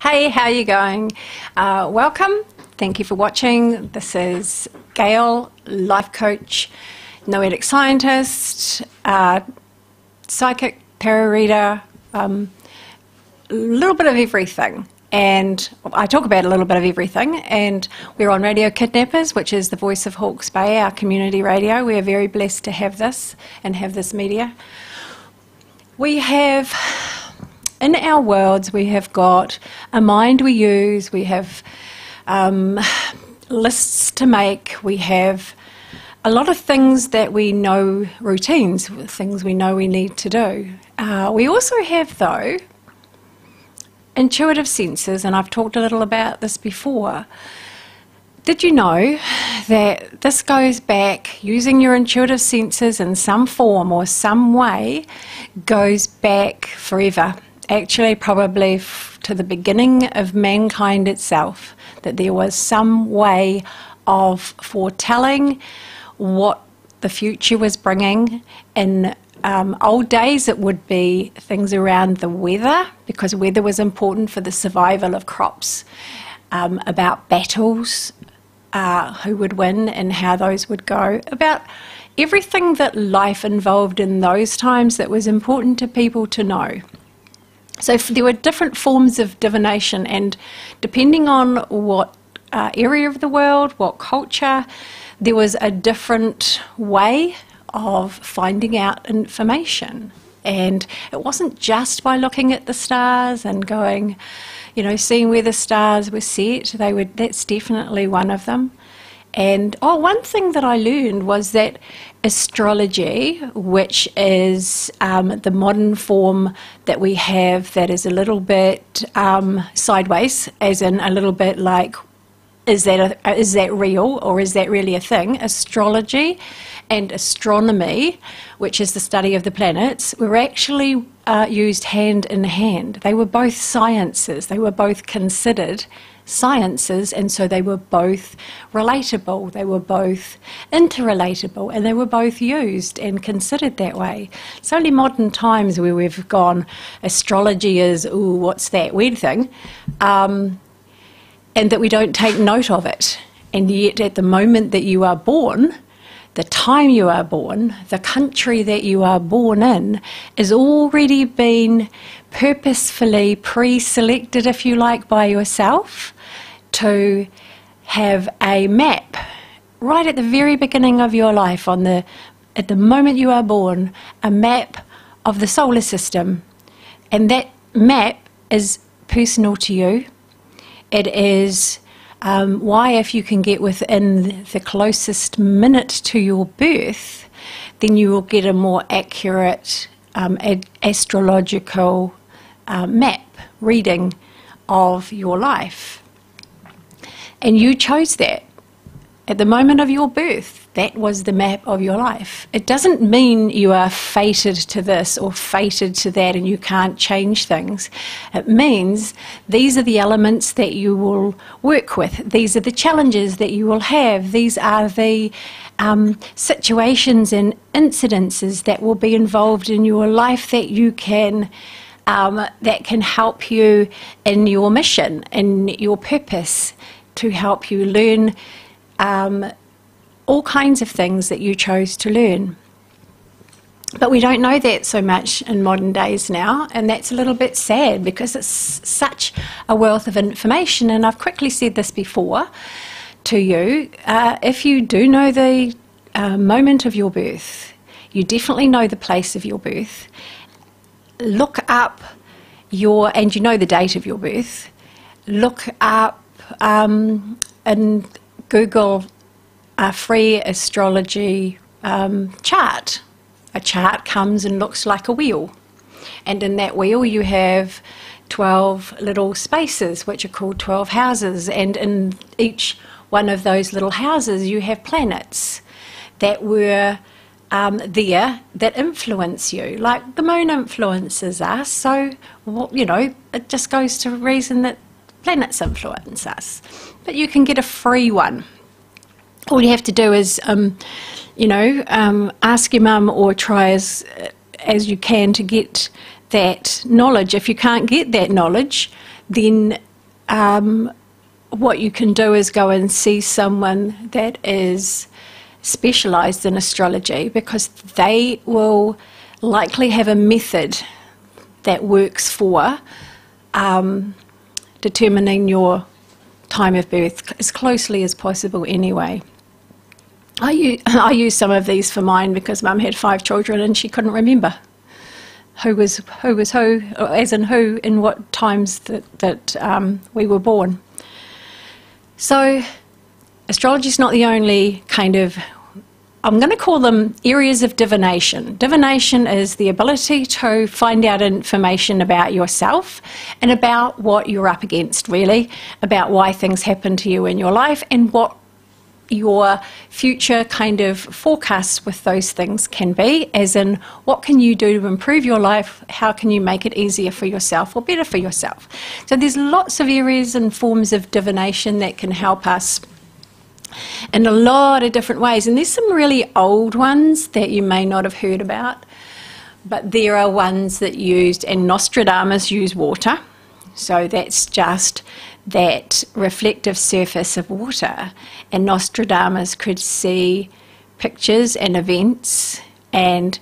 Hey, how are you going? Welcome. Thank you for watching. This is Gaeil, life coach, noetic scientist, psychic, tarot reader, a little bit of everything. And I talk about a little bit of everything. And we're on Radio Kidnappers, which is the voice of Hawke's Bay, our community radio. We are very blessed to have this and have this media. We have, in our worlds, we have got a mind we use, we have lists to make, we have a lot of things that we know, routines, things we know we need to do. We also have, though, intuitive senses, and I've talked a little about this before. Did you know that this goes back, using your intuitive senses in some form or some way, goes back forever? Actually, probably to the beginning of mankind itself, that there was some way of foretelling what the future was bringing. In old days, it would be things around the weather, because weather was important for the survival of crops, about battles, who would win and how those would go, about everything that life involved in those times that was important to people to know. So there were different forms of divination, and depending on what area of the world, what culture, there was a different way of finding out information. And it wasn't just by looking at the stars and going, you know, seeing where the stars were set. That's definitely one of them. And one thing that I learned was that astrology, which is the modern form that we have, that is a little bit sideways, as in a little bit like, is that real, or is that really a thing? Astrology and astronomy, which is the study of the planets, were actually used hand in hand. They were both sciences. They were both considered sciences, and so they were both relatable. They were both interrelatable, and they were both used and considered that way. It's only modern times where we've gone, astrology is, ooh, what's that weird thing? And that we don't take note of it. And yet at the moment that you are born, the time you are born, the country that you are born in, is already been purposefully pre-selected, if you like, by yourself to have a map right at the very beginning of your life, at the moment you are born, a map of the solar system. And that map is personal to you. It is why, if you can get within the closest minute to your birth, then you will get a more accurate astrological map reading of your life. And you chose that at the moment of your birth. That was the map of your life. It doesn't mean you are fated to this or fated to that and you can't change things. It means these are the elements that you will work with. These are the challenges that you will have. These are the situations and incidences that will be involved in your life that you can that can help you in your mission, in your purpose, to help you learn all kinds of things that you chose to learn. But we don't know that so much in modern days now, and that's a little bit sad because it's such a wealth of information. And I've quickly said this before to you, if you do know the moment of your birth, you definitely know the place of your birth, look up and you know the date of your birth, look up and Google a free astrology chart. A chart comes and looks like a wheel, and in that wheel you have 12 little spaces which are called 12 houses, and in each one of those little houses you have planets that were there that influence you, like the moon influences us. So, you know, it just goes to reason that planets influence us. But you can get a free one. All you have to do is, ask your mum or try as you can to get that knowledge. If you can't get that knowledge, then what you can do is go and see someone that is specialised in astrology, because they will likely have a method that works for determining your time of birth as closely as possible anyway. I use some of these for mine because Mum had 5 children and she couldn't remember who was who, or as in who, in what times that we were born. So astrology is not the only kind of, I'm going to call them areas of divination. Divination is the ability to find out information about yourself and about what you're up against, really, about why things happen to you in your life and what your future kind of forecasts with those things can be, as in what can you do to improve your life, how can you make it easier for yourself or better for yourself. So there's lots of areas and forms of divination that can help us in a lot of different ways, and there's some really old ones that you may not have heard about, but there are ones that used, and Nostradamus used water, so that's just that reflective surface of water, and Nostradamus could see pictures and events, and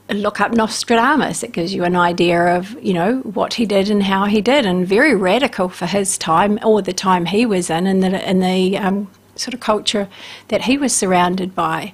look up Nostradamus. It gives you an idea of, you know, what he did and how he did, and very radical for his time, or the time he was in the sort of culture that he was surrounded by.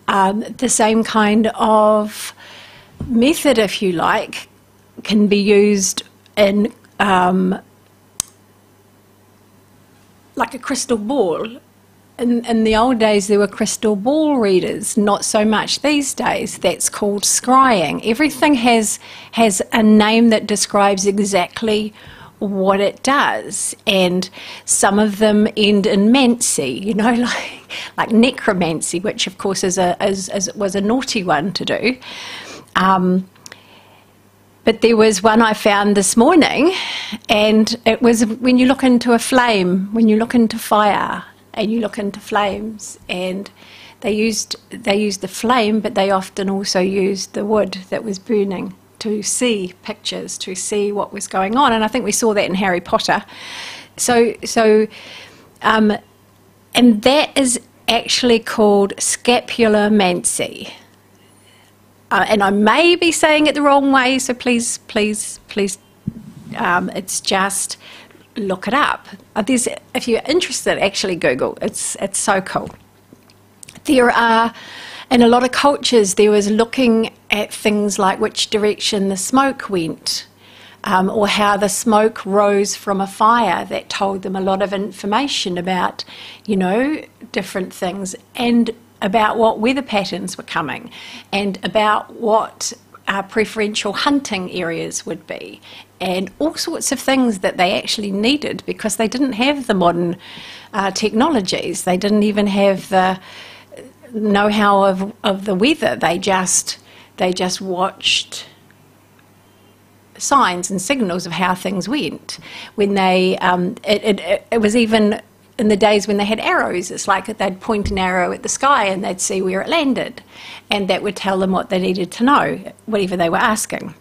The same kind of method, if you like, can be used in like a crystal ball. In the old days there were crystal ball readers, not so much these days. That's called scrying. Everything has a name that describes exactly what it does, and some of them end in mancy, you know, like necromancy, which of course was a naughty one to do. But there was one I found this morning, and it was when you look into a flame, when you look into fire and you look into flames, and they used the flame, but they often also used the wood that was burning to see pictures, to see what was going on. And I think we saw that in Harry Potter. And that is actually called scapular mancy. And I may be saying it the wrong way, so please, it's just look it up. If you're interested, actually Google. It's so cool. There are, in a lot of cultures, there was looking at things like which direction the smoke went, or how the smoke rose from a fire. That told them a lot of information about, you know, different things, and about what weather patterns were coming, and about what preferential hunting areas would be, and all sorts of things that they actually needed, because they didn't have the modern technologies. They didn't even have the know-how of the weather. They just watched signs and signals of how things went. When they it was even in the days when they had arrows, it's like they'd point an arrow at the sky and they'd see where it landed, and that would tell them what they needed to know, whatever they were asking.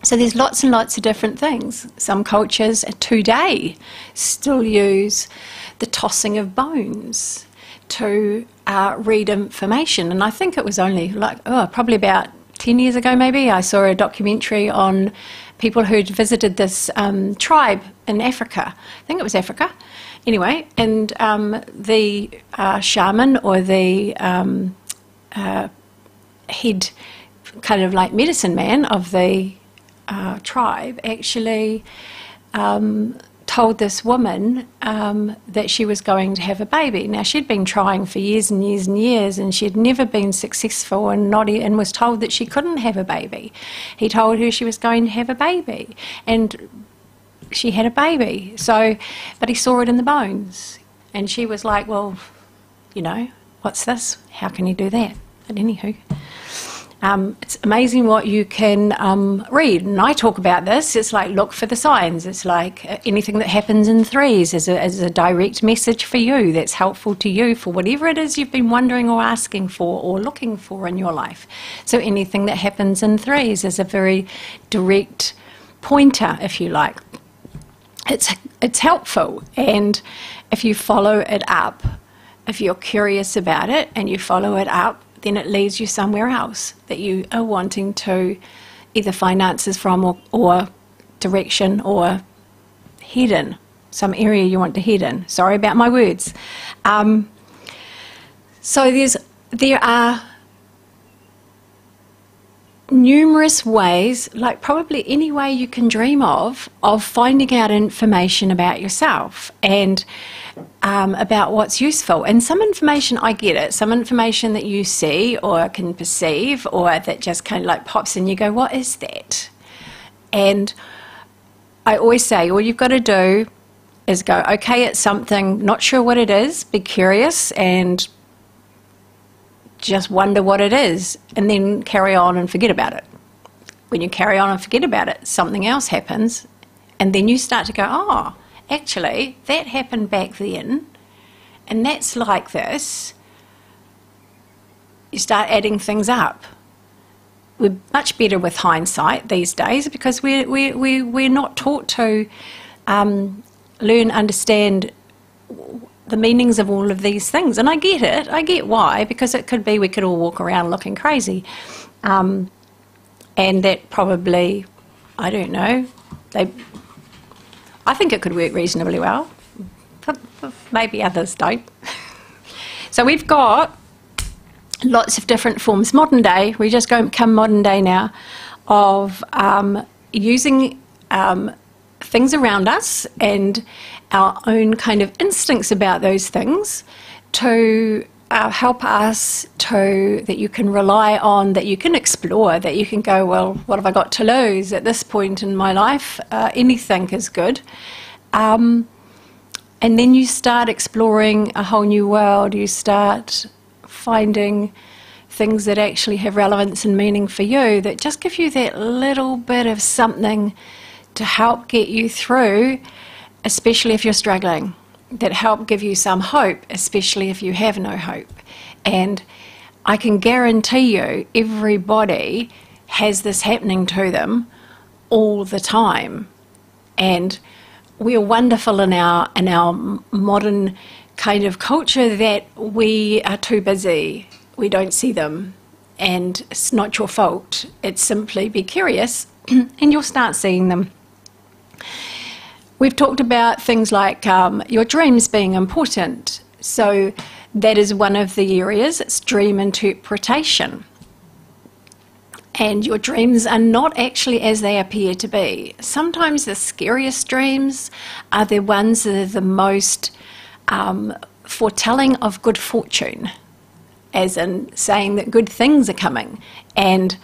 So there's lots and lots of different things. Some cultures today still use the tossing of bones to read information. And I think it was only probably about 10 years ago maybe, I saw a documentary on people who'd visited this tribe in Africa. I think it was Africa. Anyway, and the shaman, or the head kind of like medicine man of the tribe, actually told this woman that she was going to have a baby. Now, she'd been trying for years and years and years, and she'd never been successful, and was told that she couldn't have a baby. He told her she was going to have a baby, and she had a baby. So, but he saw it in the bones, and she was like, well, you know, what's this? How can you do that? But anywho, it's amazing what you can read, and I talk about this. It's like, look for the signs. It's like anything that happens in threes is a direct message for you that's helpful to you for whatever it is you've been wondering or asking for or looking for in your life. So anything that happens in threes is a very direct pointer, if you like. it's helpful. And if you follow it up, if you're curious about it and you follow it up, then it leads you somewhere else that you are wanting to either find answers from or direction or head in, some area you want to head in. Sorry about my words. So there are numerous ways, like probably any way you can dream of finding out information about yourself and about what's useful. And some information, I get it, some information that you see or can perceive or that just kind of like pops in, you go, what is that? And I always say, all you've got to do is go, okay, it's something, not sure what it is, be curious and just wonder what it is, and then carry on and forget about it. When you carry on and forget about it, something else happens, and then you start to go, oh, actually, that happened back then, and that's like this. You start adding things up. We're much better with hindsight these days because we're not taught to learn, understand the meanings of all of these things. And I get it, I get why, because it could be we could all walk around looking crazy. And that probably, I don't know, I think it could work reasonably well, but maybe others don't. So we've got lots of different forms. Modern day, we just come modern day now, of using things around us and our own kind of instincts about those things to help us, that you can rely on, that you can explore, that you can go, well, what have I got to lose at this point in my life? Anything is good. And then you start exploring a whole new world. You start finding things that actually have relevance and meaning for you, that just give you that little bit of something to help get you through, especially if you're struggling, that help give you some hope, especially if you have no hope. And I can guarantee you everybody has this happening to them all the time. And we are wonderful in our modern kind of culture that we are too busy. We don't see them. And it's not your fault. It's simply be curious and you'll start seeing them. We've talked about things like your dreams being important. So that is one of the areas. It's dream interpretation. And your dreams are not actually as they appear to be. Sometimes the scariest dreams are the ones that are the most foretelling of good fortune, as in saying that good things are coming and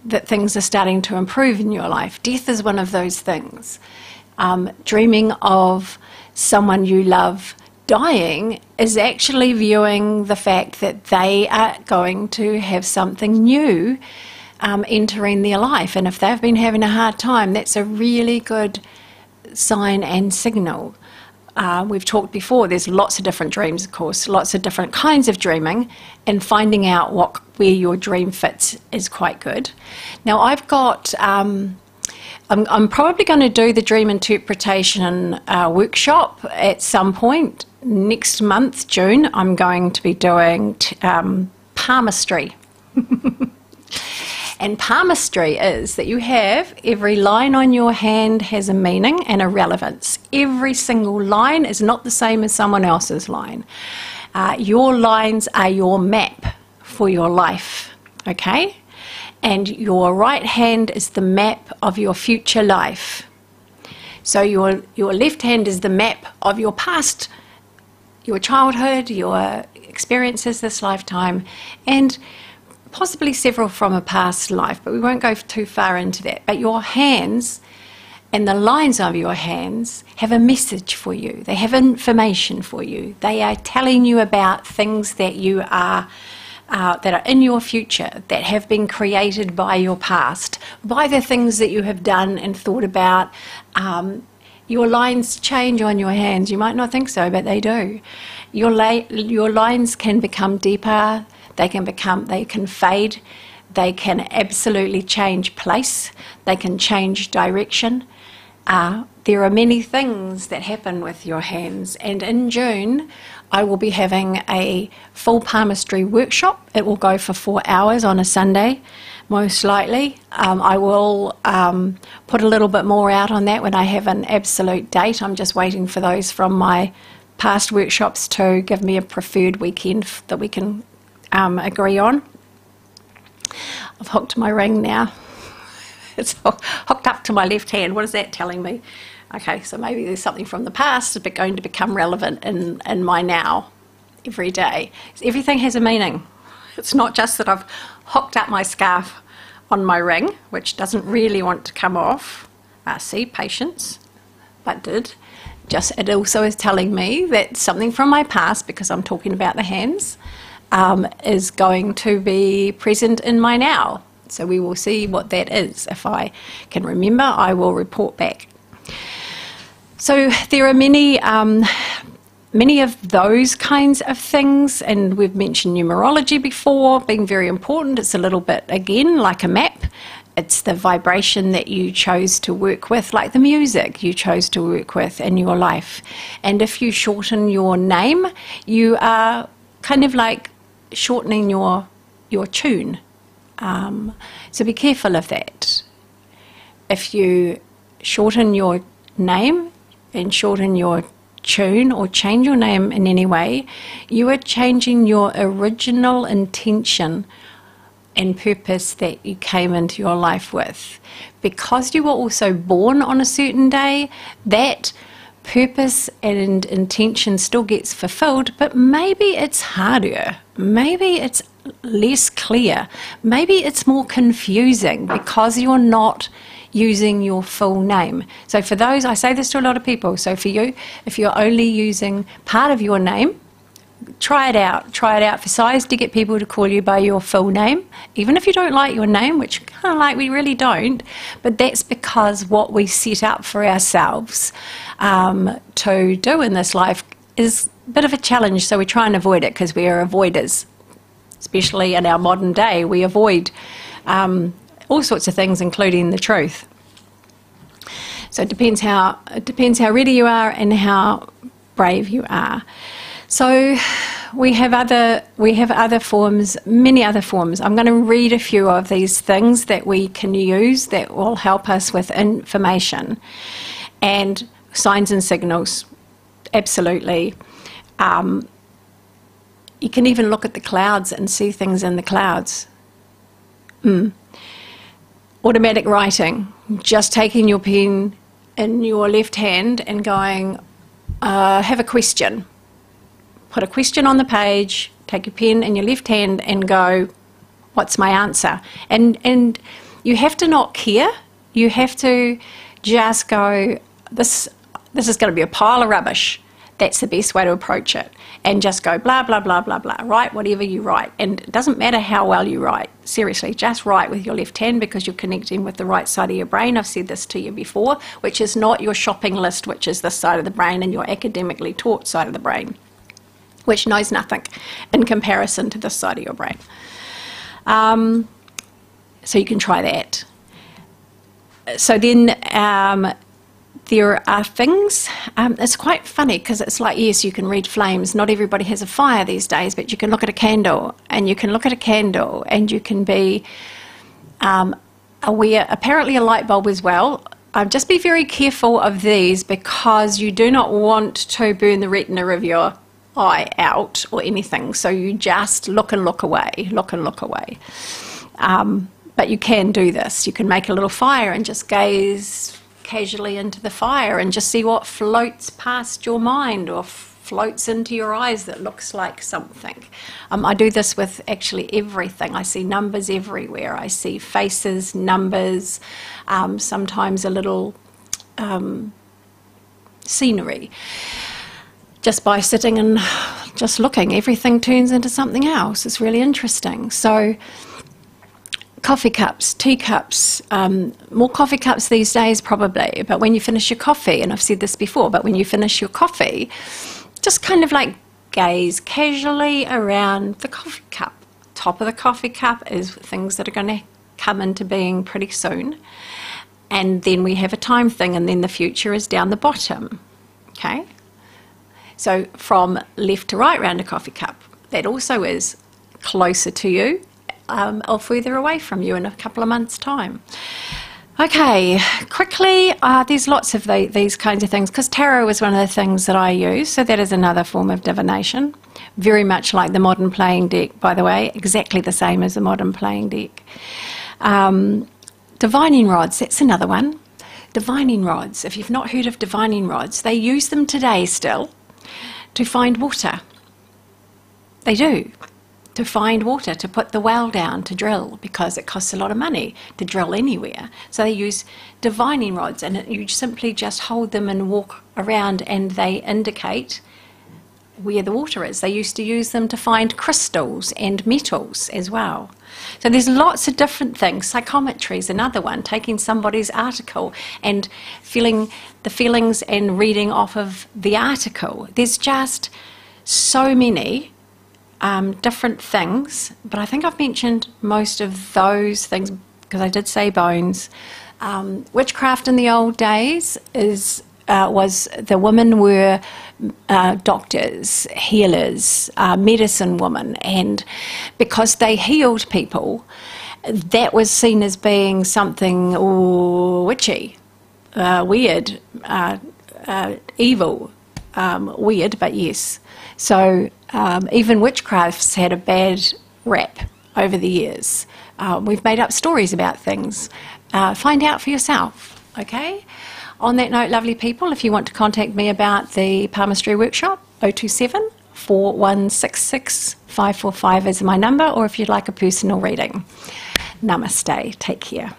that things are starting to improve in your life. Death is one of those things. Dreaming of someone you love dying is actually viewing the fact that they are going to have something new entering their life. And if they've been having a hard time, that's a really good sign and signal. We've talked before, there's lots of different dreams, of course, lots of different kinds of dreaming, and finding out where your dream fits is quite good. Now I've got, I'm probably going to do the dream interpretation workshop at some point next month, June. I'm going to be doing palmistry. And palmistry is that you have every line on your hand has a meaning and a relevance. Every single line is not the same as someone else's line. Your lines are your map for your life, okay? And your right hand is the map of your future life. So your left hand is the map of your past, your childhood, your experiences this lifetime, and possibly several from a past life, but we won't go too far into that. But your hands and the lines of your hands have a message for you. They have information for you. They are telling you about things that you are that are in your future, that have been created by your past, by the things that you have done and thought about. Your lines change on your hands. You might not think so, but they do. Your lines can become deeper. They can fade. They can absolutely change place. They can change direction. there are many things that happen with your hands, and in June I will be having a full palmistry workshop. It will go for 4 hours on a Sunday, most likely. I will put a little bit more out on that when I have an absolute date. I'm just waiting for those from my past workshops to give me a preferred weekend that we can agree on. I've hooked my ring now. It's hooked up to my left hand. What is that telling me? Okay, so maybe there's something from the past but going to become relevant in my now every day. Everything has a meaning. It's not just that I've hooked up my scarf on my ring, which doesn't really want to come off. See, patience, but did. It also is telling me that something from my past, because I'm talking about the hands, is going to be present in my now. So we will see what that is. If I can remember, I will report back. So there are many of those kinds of things, and we've mentioned numerology before being very important. It's a little bit, again, like a map. It's the vibration that you chose to work with, like the music you chose to work with in your life. And if you shorten your name, you are kind of like shortening your tune. So be careful of that. If you shorten your name and shorten your tune or change your name in any way, you are changing your original intention and purpose that you came into your life with. Because you were also born on a certain day, that purpose and intention still gets fulfilled, but maybe it's harder, maybe it's less clear, maybe it's more confusing because you're not using your full name. So for those, I say this to a lot of people, so for you, if you're only using part of your name, try it out for size to get people to call you by your full name, even if you don't like your name, which kind of like we really don't, but that's because what we set up for ourselves to do in this life is a bit of a challenge, so we try and avoid it because we are avoiders. Especially in our modern day, we avoid all sorts of things, including the truth. So it depends how ready you are and how brave you are. So we have other forms, many other forms. I'm going to read a few of these things that we can use that will help us with information and signs and signals. Absolutely. You can even look at the clouds and see things in the clouds. Automatic writing, just taking your pen in your left hand and going, have a question. Put a question on the page, take your pen in your left hand and go, what's my answer? And you have to not care. You have to just go, this is going to be a pile of rubbish. That's the best way to approach it. And just go blah, blah, blah, blah, blah. Write whatever you write. And it doesn't matter how well you write. Seriously, just write with your left hand because you're connecting with the right side of your brain. I've said this to you before, which is not your shopping list, which is this side of the brain, and your academically taught side of the brain, which knows nothing in comparison to this side of your brain. So you can try that. So then there are things, it's quite funny because it's like, yes, you can read flames. Not everybody has a fire these days, but you can look at a candle and you can look at a candle and you can be aware, apparently a light bulb as well. Just be very careful of these because you do not want to burn the retina of your eye out or anything. So you just look and look away, look and look away. But you can do this. You can make a little fire and just gaze casually into the fire and just see what floats past your mind or floats into your eyes that looks like something. I do this with actually everything. I see numbers everywhere. I see faces, numbers, sometimes a little scenery. Just by sitting and just looking, everything turns into something else. It's really interesting. So coffee cups, teacups, more coffee cups these days probably, but when you finish your coffee, and I've said this before, but when you finish your coffee, just kind of like gaze casually around the coffee cup. Top of the coffee cup is things that are going to come into being pretty soon. and then we have a time thing, and then the future is down the bottom. Okay? So from left to right round a coffee cup, that also is closer to you or further away from you in a couple of months' time. Okay, quickly, there's lots of these kinds of things, because tarot is one of the things that I use, so that is another form of divination. Very much like the modern playing deck, by the way, exactly the same as the modern playing deck. Divining rods, that's another one. Divining rods, if you've not heard of divining rods, they use them today still to find water. They do. To find water, to put the well down, to drill, because it costs a lot of money to drill anywhere. So they use divining rods, and you simply just hold them and walk around, and they indicate where the water is. They used to use them to find crystals and metals as well. So there's lots of different things. Psychometry is another one, taking somebody's article and feeling the feelings and reading off of the article. There's just so many different things, but I think I've mentioned most of those things because I did say bones. Witchcraft in the old days was the women were doctors, healers, medicine women, and because they healed people, that was seen as being something witchy, weird, evil, weird, but yes. So even witchcraft's had a bad rap over the years. We've made up stories about things. Find out for yourself, okay? On that note, lovely people, if you want to contact me about the palmistry workshop, 027 4166 545 is my number, or if you'd like a personal reading. Namaste. Take care.